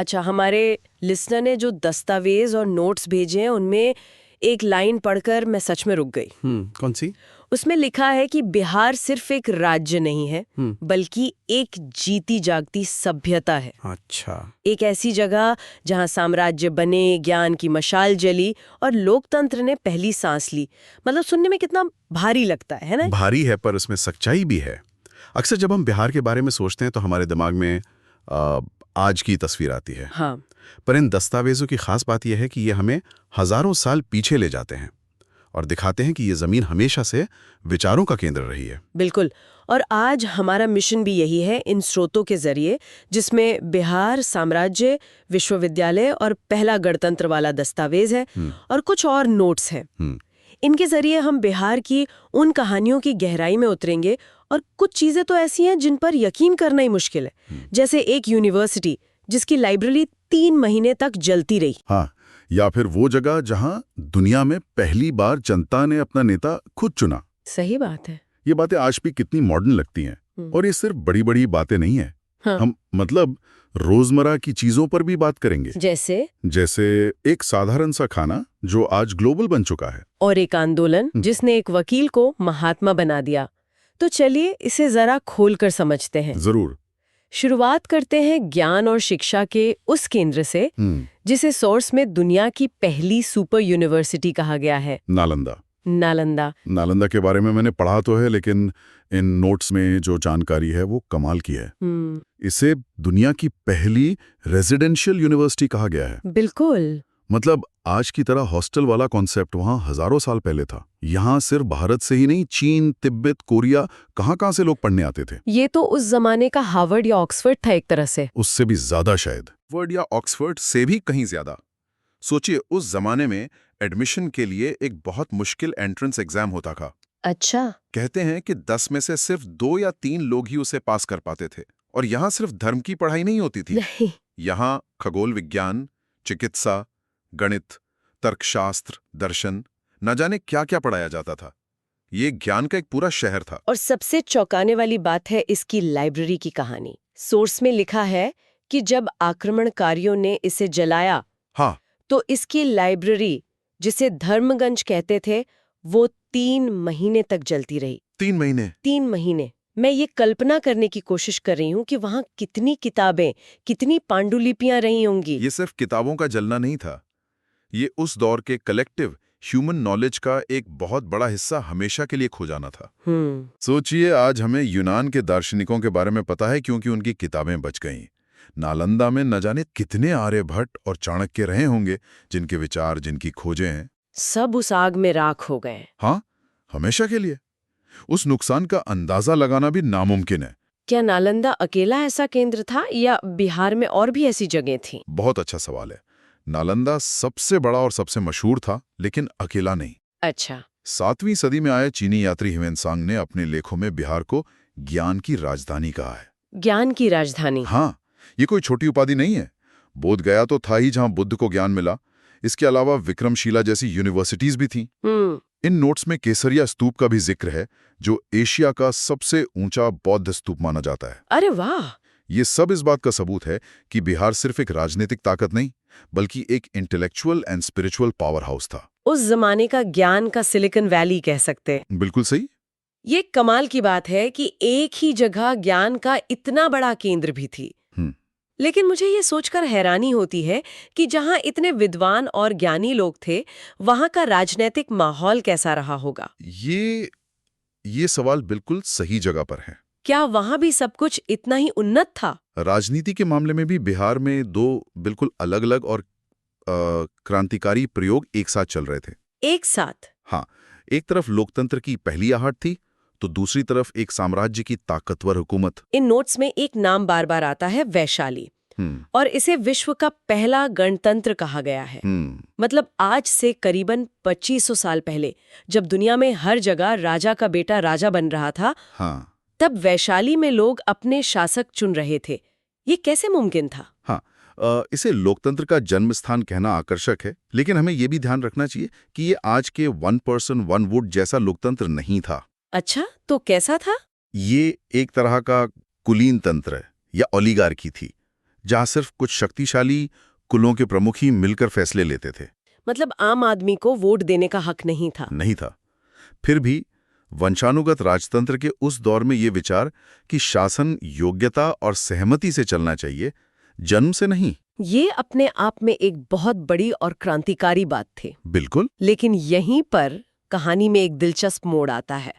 अच्छा, हमारे लिसनर ने जो दस्तावेज और नोट्स भेजे हैं उनमें एक लाइन पढ़कर मैं सच में रुक गई। कौन सी? उसमें लिखा है कि बिहार सिर्फ एक राज्य नहीं है बल्कि एक जीती जागती सभ्यता है। अच्छा। एक ऐसी जगह जहां साम्राज्य बने, ज्ञान की मशाल जली और लोकतंत्र ने पहली सांस ली। मतलब सुनने में कितना भारी लगता है ना? भारी है पर उसमें सच्चाई भी है। अक्सर जब हम बिहार के बारे में सोचते हैं तो हमारे दिमाग में आज की तस्वीर आती है। हाँ। पर इन दस्तावेजों की खास बात यह है कि ये हमें हजारों साल पीछे ले जाते हैं और दिखाते हैं कि ये जमीन हमेशा से विचारों का केंद्र रही है। बिल्कुल। और आज हमारा मिशन भी यही है, इन स्रोतों के जरिए, जिसमें बिहार साम्राज्य, विश्वविद्यालय और पहला गणतंत्र वाला दस्तावेज है और कुछ और नोट्स हैं। इनके जरिए हम बिहार की उन कहानियों की गहराई में उतरेंगे और कुछ चीजें तो ऐसी हैं जिन पर यकीन करना ही मुश्किल है। जैसे एक यूनिवर्सिटी जिसकी लाइब्रेरी 3 महीने तक जलती रही। हाँ, या फिर वो जगह जहां दुनिया में पहली बार जनता ने अपना नेता खुद चुना। सही बात है। ये बातें आज भी कितनी मॉडर्न लगती हैं। और ये सिर्फ बड़ी बड़ी बातें नहीं है। हाँ। हम मतलब रोजमर्रा की चीजों पर भी बात करेंगे। जैसे एक साधारण सा खाना जो आज ग्लोबल बन चुका है, और एक आंदोलन जिसने एक वकील को महात्मा बना दिया। तो चलिए इसे जरा खोलकर समझते हैं। जरूर। शुरुआत करते हैं ज्ञान और शिक्षा के उस केंद्र से जिसे सोर्स में दुनिया की पहली सुपर यूनिवर्सिटी कहा गया है, नालंदा। नालंदा के बारे में मैंने पढ़ा तो है, लेकिन इन नोट्स में जो जानकारी है वो कमाल की है। इसे दुनिया की पहली रेजिडेंशियल यूनिवर्सिटी कहा गया है। बिल्कुल। मतलब आज की तरह हॉस्टल वाला कॉन्सेप्ट वहाँ हजारों साल पहले था। यहाँ सिर्फ भारत से ही नहीं, चीन, तिब्बत, कोरिया, कहाँ से लोग पढ़ने आते थे। ये तो उस जमाने का हार्वर्ड या ऑक्सफोर्ड था एक तरह से। उससे भी ज्यादा शायद। हार्वर्ड या ऑक्सफोर्ड से भी कहीं ज्यादा। सोचिए, उस जमाने में एडमिशन के लिए एक बहुत मुश्किल एंट्रेंस एग्जाम होता था। अच्छा। कहते हैं कि 10 में से सिर्फ 2 या 3 लोग ही उसे पास कर पाते थे। और यहाँ सिर्फ धर्म की पढ़ाई नहीं होती थी। नहीं। यहाँ खगोल विज्ञान, चिकित्सा, गणित, तर्कशास्त्र, दर्शन, न जाने क्या क्या पढ़ाया जाता था। ये ज्ञान का एक पूरा शहर था। और सबसे चौंकाने वाली बात है इसकी लाइब्रेरी की कहानी। सोर्स में लिखा है कि जब आक्रमणकारियों ने इसे जलाया, हाँ, तो इसकी लाइब्रेरी, जिसे धर्मगंज कहते थे, वो 3 महीने तक जलती रही। 3 महीने? 3 महीने। मैं ये कल्पना करने की कोशिश कर रही हूँ कि वहाँ कितनी किताबें, कितनी पांडुलिपियां रही होंगी। ये सिर्फ किताबों का जलना नहीं था, ये उस दौर के कलेक्टिव ह्यूमन नॉलेज का एक बहुत बड़ा हिस्सा हमेशा के लिए खो जाना था। सोचिए, आज हमें यूनान के दार्शनिकों के बारे में पता है क्योंकि उनकी किताबें बच गईं। नालंदा में न जाने कितने आर्यभट्ट और चाणक्य रहे होंगे जिनके विचार, जिनकी खोजें हैं, सब उस आग में राख हो गए। हाँ, हमेशा के लिए। उस नुकसान का अंदाजा लगाना भी नामुमकिन है। क्या नालंदा अकेला ऐसा केंद्र था या बिहार में और भी ऐसी जगह थी? बहुत अच्छा सवाल है। नालंदा सबसे बड़ा और सबसे मशहूर था, लेकिन अकेला नहीं। अच्छा। 7वीं सदी में आए चीनी यात्री ह्वेनसांग ने अपने लेखों में बिहार को ज्ञान की राजधानी कहा है। ज्ञान की राजधानी? हाँ, ये कोई छोटी उपाधि नहीं है। बोध गया तो था ही जहां बुद्ध को ज्ञान मिला। इसके अलावा विक्रमशिला जैसी यूनिवर्सिटीज भी थीं। इन नोट्स में केसरिया स्तूप का भी जिक्र है, जो एशिया का सबसे ऊंचा बौद्ध स्तूप माना जाता है। अरे वाह! ये सब इस बात का सबूत है कि बिहार सिर्फ एक राजनीतिक ताकत नहीं, बल्कि एक intellectual and spiritual power house था। उस जमाने का ज्ञान का सिलिकॉन वैली कह सकते हैं। बिल्कुल सही। ये कमाल की बात है कि एक ही जगह ज्ञान का इतना बड़ा केंद्र भी थी। लेकिन मुझे ये सोचकर हैरानी होती है कि जहां इतने विद्वान और ज्ञानी लोग थे, वहां का राजनीतिक माहौल कैसा रहा होगा? ये सवाल बिल्कुल सही जगह पर है। क्या वहां भी सब कुछ इतना ही उन्नत था? राजनीति के मामले में भी बिहार में 2 बिल्कुल अलग-अलग और क्रांतिकारी प्रयोग एक साथ चल रहे थे। एक साथ? हाँ, एक तरफ लोकतंत्र की पहली आहट थी, तो दूसरी तरफ एक साम्राज्य की ताकतवर हुकूमत। इन नोट्स में एक नाम बार बार आता है, वैशाली। और इसे विश्व का पहला गणतंत्र कहा गया है। मतलब आज से करीबन 2500 साल पहले, जब दुनिया में हर जगह राजा का बेटा राजा बन रहा था, हाँ, तब वैशाली में लोग अपने शासक चुन रहे थे। ये कैसे मुमकिन था? हाँ, इसे लोकतंत्र का जन्म स्थान कहना आकर्षक है, लेकिन हमें यह भी ध्यान रखना चाहिए कि ये आज के 1 पर्सन 1 वोट जैसा लोकतंत्र नहीं था। अच्छा, तो कैसा था? ये एक तरह का कुलीन तंत्र या ओलिगार्की थी, जहां सिर्फ कुछ शक्तिशाली कुलों के प्रमुख ही मिलकर फैसले लेते थे। मतलब आम आदमी को वोट देने का हक नहीं था। नहीं था। फिर भी वंशानुगत राजतंत्र के उस दौर में ये विचार कि शासन योग्यता और सहमति से चलना चाहिए, जन्म से नहीं। ये अपने आप में एक बहुत बड़ी और क्रांतिकारी बात थी। बिल्कुल। लेकिन यहीं पर कहानी में एक दिलचस्प मोड़ आता है।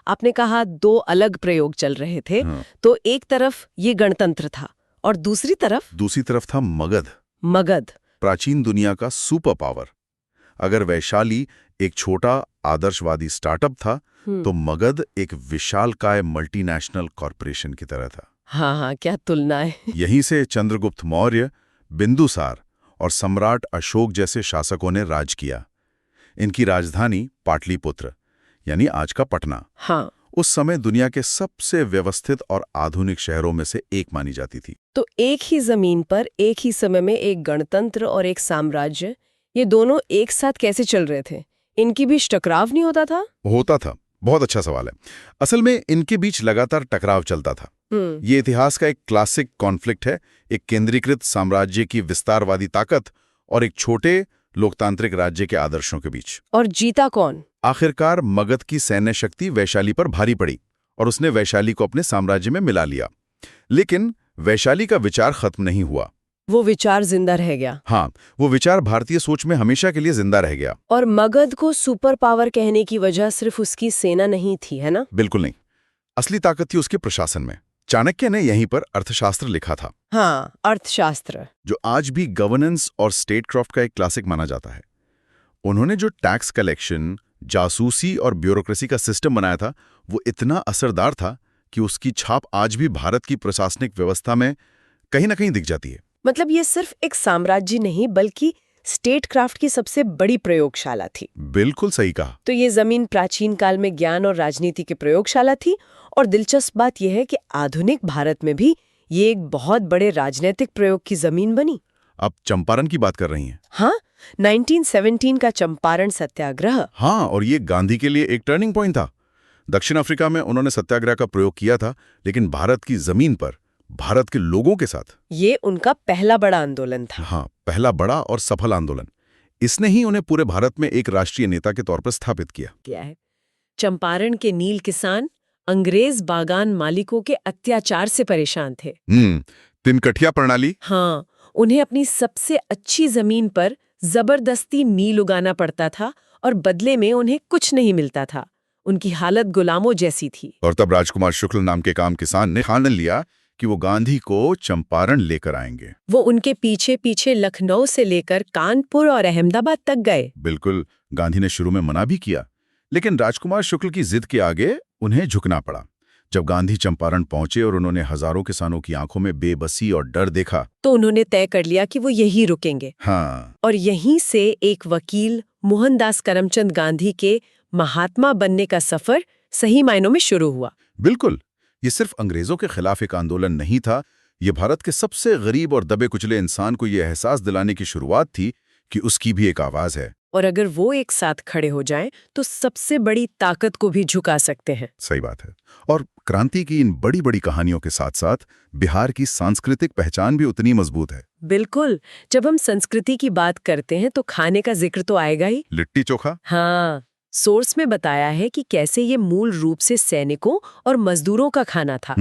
आपने कहा 2 अलग प्रयोग चल रहे थे। हाँ। तो एक तरफ ये गणतंत्र था और दूसरी तरफ था मगध। मगध, प्राचीन दुनिया का सुपर पावर। अगर वैशाली एक छोटा आदर्शवादी स्टार्टअप था, तो मगध एक विशालकाय मल्टीनेशनल कॉरपोरेशन की तरह था। हाँ, क्या तुलना है। यहीं से चंद्रगुप्त मौर्य, बिंदुसार और सम्राट अशोक जैसे शासकों ने राज किया। इनकी राजधानी पाटलिपुत्र यानी आज का पटना, हाँ, उस समय दुनिया के सबसे व्यवस्थित और आधुनिक शहरों में से एक मानी जाती थी। तो एक ही जमीन पर एक ही समय में एक गणतंत्र और एक साम्राज्य, ये दोनों एक साथ कैसे चल रहे थे? इनकी बीच टकराव नहीं होता था? होता था। बहुत अच्छा सवाल है। असल में इनके बीच लगातार टकराव चलता था। ये इतिहास का एक क्लासिक कॉन्फ्लिक्ट है, एक केंद्रीकृत साम्राज्य की विस्तारवादी ताकत और एक छोटे लोकतांत्रिक राज्य के आदर्शों के बीच। और जीता कौन? आखिरकार मगध की सैन्य शक्ति वैशाली पर भारी पड़ी और उसने वैशाली को अपने साम्राज्य में मिला लिया। लेकिन वैशाली का विचार खत्म नहीं हुआ। वो विचार जिंदा रह गया। हाँ, वो विचार भारतीय सोच में हमेशा के लिए जिंदा रह गया। और मगध को सुपर पावर कहने की वजह सिर्फ उसकी सेना नहीं थी, है ना? बिल्कुल नहीं। असली ताकत थी उसके प्रशासन में। चाणक्य ने यहीं पर अर्थशास्त्र लिखा था। हाँ, अर्थशास्त्र, जो आज भी गवर्नेंस और स्टेटक्राफ्ट का एक क्लासिक माना जाता है। उन्होंने जो टैक्स कलेक्शन, जासूसी और ब्यूरोक्रेसी का सिस्टम बनाया था, वो इतना असरदार था कि उसकी छाप आज भी भारत की प्रशासनिक व्यवस्था में कहीं ना कहीं दिख जाती है। मतलब ये सिर्फ एक साम्राज्य नहीं बल्कि स्टेटक्राफ्ट की सबसे बड़ी प्रयोगशाला थी। बिल्कुल सही कहा। तो ये जमीन प्राचीन काल में ज्ञान और राजनीति की प्रयोगशाला थी। और दिलचस्प बात यह है कि आधुनिक भारत में भी ये एक बहुत बड़े राजनीतिक प्रयोग की जमीन बनी। आप चंपारण की बात कर रही हैं? हाँ, 1917 का चंपारण सत्याग्रह। हाँ, और ये गांधी के लिए एक टर्निंग पॉइंट था। दक्षिण अफ्रीका में उन्होंने सत्याग्रह का प्रयोग किया था, लेकिन भारत की जमीन पर, भारत के लोगों के साथ। ये उनका पहला बड़ा आंदोलन था। हाँ, पहला बड़ा और सफल आंदोलन। इसने ही उन्हें पूरे भारत में एक राष्ट्रीय नेता के तौर पर स्थापित किया है। चंपारण के नील किसान अंग्रेज बागान मालिकों के अत्याचार से परेशान थे। तिनकठिया प्रणाली। हाँ, उन्हें अपनी सबसे अच्छी जमीन पर जबरदस्ती नील उगाना पड़ता था और बदले में उन्हें कुछ नहीं मिलता था। उनकी हालत गुलामों जैसी थी। और तब राजकुमार शुक्ल नाम के काम किसान ने ठान लिया कि वो गांधी को चंपारण लेकर आएंगे। वो उनके पीछे पीछे लखनऊ से लेकर कानपुर और अहमदाबाद तक गए। बिल्कुल, गांधी ने शुरू में मना भी किया, लेकिन राजकुमार शुक्ल की जिद के आगे उन्हें झुकना पड़ा। जब गांधी चंपारण पहुंचे और उन्होंने हजारों किसानों की आंखों में बेबसी और डर देखा, तो उन्होंने तय कर लिया कि वो यहीं रुकेंगे। हाँ, और यहीं से एक वकील मोहनदास करमचंद गांधी के महात्मा बनने का सफर सही मायनों में शुरू हुआ। बिल्कुल, ये सिर्फ अंग्रेजों के खिलाफ एक आंदोलन नहीं था, ये भारत के सबसे गरीब और दबे कुचले इंसान को ये एहसास दिलाने की शुरुआत थी कि उसकी भी एक आवाज है। और अगर वो एक साथ खड़े हो जाएं, तो सबसे बड़ी ताकत को भी झुका सकते हैं। सही बात है। और क्रांति की इन बड़ी बड़ी कहानियों के साथ साथ बिहार की सांस्कृतिक पहचान भी उतनी मजबूत है। बिल्कुल, जब हम संस्कृति की बात करते हैं तो खाने का जिक्र तो आएगा ही। लिट्टी चोखा। हाँ, सोर्स में बताया है कि कैसे ये मूल रूप से सैनिकों और मजदूरों का खाना था।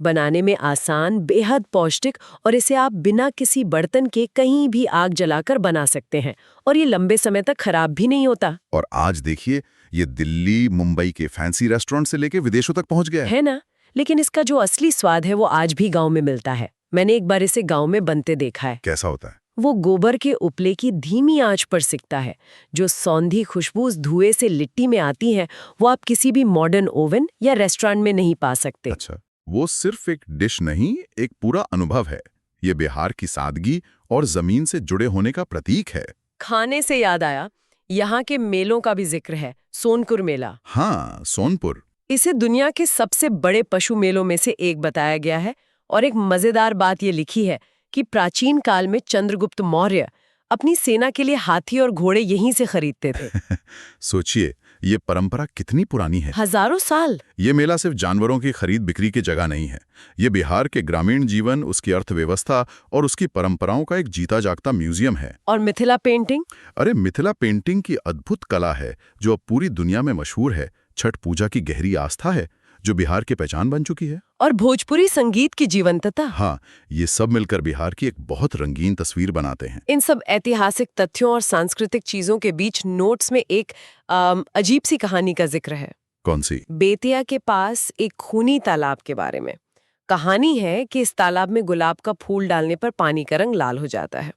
बनाने में आसान, बेहद पौष्टिक, और इसे आप बिना किसी बर्तन के कहीं भी आग जलाकर बना सकते हैं और ये लंबे समय तक खराब भी नहीं होता। और आज देखिए, ये दिल्ली, मुंबई के फैंसी रेस्टोरेंट से लेके विदेशों तक पहुंच गया है ना? लेकिन इसका जो असली स्वाद है वो आज भी गांव में मिलता है। मैंने एक बार इसे गांव में बनते देखा है। कैसा होता है? वो गोबर के उपले की धीमी आंच पर सिकता है। जो सौंधी खुशबू उस धुएं से लिट्टी में आती है, वो आप किसी भी मॉडर्न ओवन या रेस्टोरेंट में नहीं पा सकते। अच्छा, वो सिर्फ एक डिश नहीं, एक पूरा अनुभव है। ये बिहार की सादगी और जमीन से जुड़े होने का प्रतीक है। खाने से याद आया, यहाँ के मेलों का भी जिक्र है। सोनपुर मेला। हाँ, सोनपुर। इसे दुनिया के सबसे बड़े पशु मेलों में से एक बताया गया है। और एक मजेदार बात ये लिखी है कि प्राचीन काल में चंद्रगुप्त मौर्य अपनी सेना के लिए हाथी और घोड़े यहीं से खरीदते थे। सोचिए, ये परंपरा कितनी पुरानी है। हजारों साल। ये मेला सिर्फ जानवरों की खरीद बिक्री की जगह नहीं है। ये बिहार के ग्रामीण जीवन, उसकी अर्थव्यवस्था और उसकी परंपराओं का एक जीता जागता म्यूजियम है। और मिथिला पेंटिंग? अरे मिथिला पेंटिंग की अद्भुत कला है जो अब पूरी दुनिया में मशहूर है। छठ पूजा की गहरी आस्था है जो बिहार की पहचान बन चुकी है। और भोजपुरी संगीत की जीवंतता। हाँ, ये सब मिलकर बिहार की एक बहुत रंगीन तस्वीर बनाते हैं। इन सब ऐतिहासिक तथ्यों और सांस्कृतिक चीजों के बीच नोट्स में एक अजीब सी कहानी का जिक्र है। कौन सी? बेतिया के पास एक खूनी तालाब के बारे में। कहानी है कि इस तालाब में गुलाब का फूल डालने पर पानी का रंग लाल हो जाता है।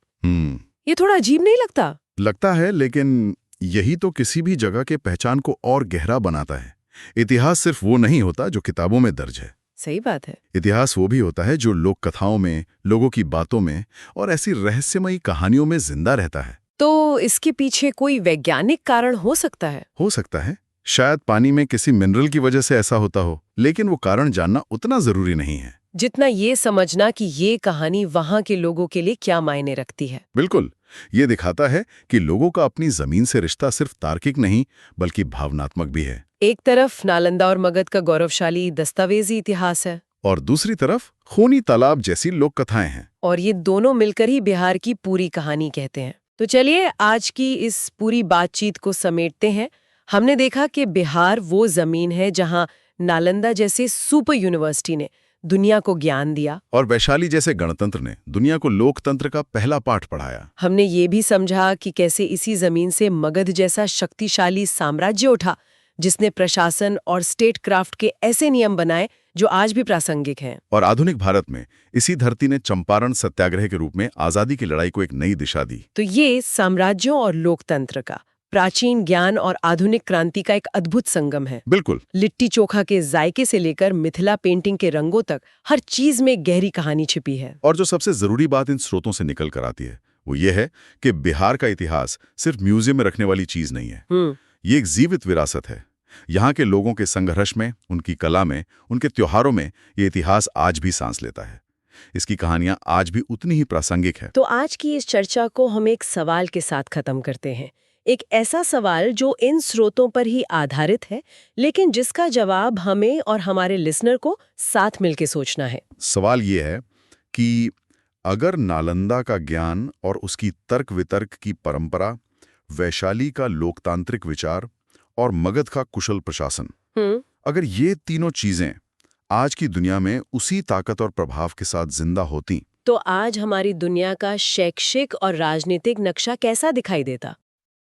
ये थोड़ा अजीब नहीं लगता? लगता है, लेकिन यही तो किसी भी जगह के पहचान को और गहरा बनाता है। इतिहास सिर्फ वो नहीं होता जो किताबों में दर्ज है। सही बात है। इतिहास वो भी होता है जो लोक कथाओं में, लोगों की बातों में और ऐसी रहस्यमयी कहानियों में जिंदा रहता है। तो इसके पीछे कोई वैज्ञानिक कारण हो सकता है? हो सकता है, शायद पानी में किसी मिनरल की वजह से ऐसा होता हो, लेकिन वो कारण जानना उतना जरूरी नहीं है जितना ये समझना कि ये कहानी वहाँ के लोगों के लिए क्या मायने रखती है। बिल्कुल, ये दिखाता है कि लोगों का अपनी जमीन से रिश्ता सिर्फ तार्किक नहीं बल्कि भावनात्मक भी है। एक तरफ नालंदा और मगध का गौरवशाली दस्तावेजी इतिहास है और दूसरी तरफ खूनी तालाब जैसी लोक कथाएं हैं। और ये दोनों मिलकर ही बिहार की पूरी कहानी कहते हैं। तो चलिए आज की इस पूरी बातचीत को समेटते हैं। हमने देखा कि बिहार वो जमीन है जहां नालंदा जैसे सुपर यूनिवर्सिटी ने दुनिया को ज्ञान दिया और वैशाली जैसे गणतंत्र ने दुनिया को लोकतंत्र का पहला पाठ पढ़ाया। हमने ये भी समझा कि कैसे इसी जमीन से मगध जैसा शक्तिशाली साम्राज्य उठा जिसने प्रशासन और स्टेट क्राफ्ट के ऐसे नियम बनाए जो आज भी प्रासंगिक हैं। और आधुनिक भारत में इसी धरती ने चंपारण सत्याग्रह के रूप में आजादी की लड़ाई को एक नई दिशा दी। तो ये साम्राज्यों और लोकतंत्र का, प्राचीन ज्ञान और आधुनिक क्रांति का एक अद्भुत संगम है। बिल्कुल। लिट्टी चोखा के जायके से लेकर मिथिला पेंटिंग के रंगों तक हर चीज में गहरी कहानी छिपी है। और जो सबसे जरूरी बात इन स्रोतों से निकल कर आती है वो ये है कि बिहार का इतिहास सिर्फ म्यूजियम में रखने वाली चीज नहीं है। ये एक जीवित विरासत है। यहाँ के लोगों के संघर्ष में, उनकी कला में, उनके त्योहारों में ये इतिहास आज भी सांस लेता है। इसकी कहानियां आज भी उतनी ही प्रासंगिक है। तो आज की इस चर्चा को हम एक सवाल के साथ खत्म करते हैं। एक ऐसा सवाल जो इन स्रोतों पर ही आधारित है, लेकिन जिसका जवाब हमें और हमारे लिसनर को साथ मिलकर सोचना है। सवाल ये है कि अगर नालंदा का ज्ञान और उसकी तर्क वितर्क की परंपरा, वैशाली का लोकतांत्रिक विचार और मगध का कुशल प्रशासन, अगर ये तीनों चीजें आज की दुनिया में उसी ताकत और प्रभाव के साथ जिंदा होती, तो आज हमारी दुनिया का शैक्षिक और राजनीतिक नक्शा कैसा दिखाई देता?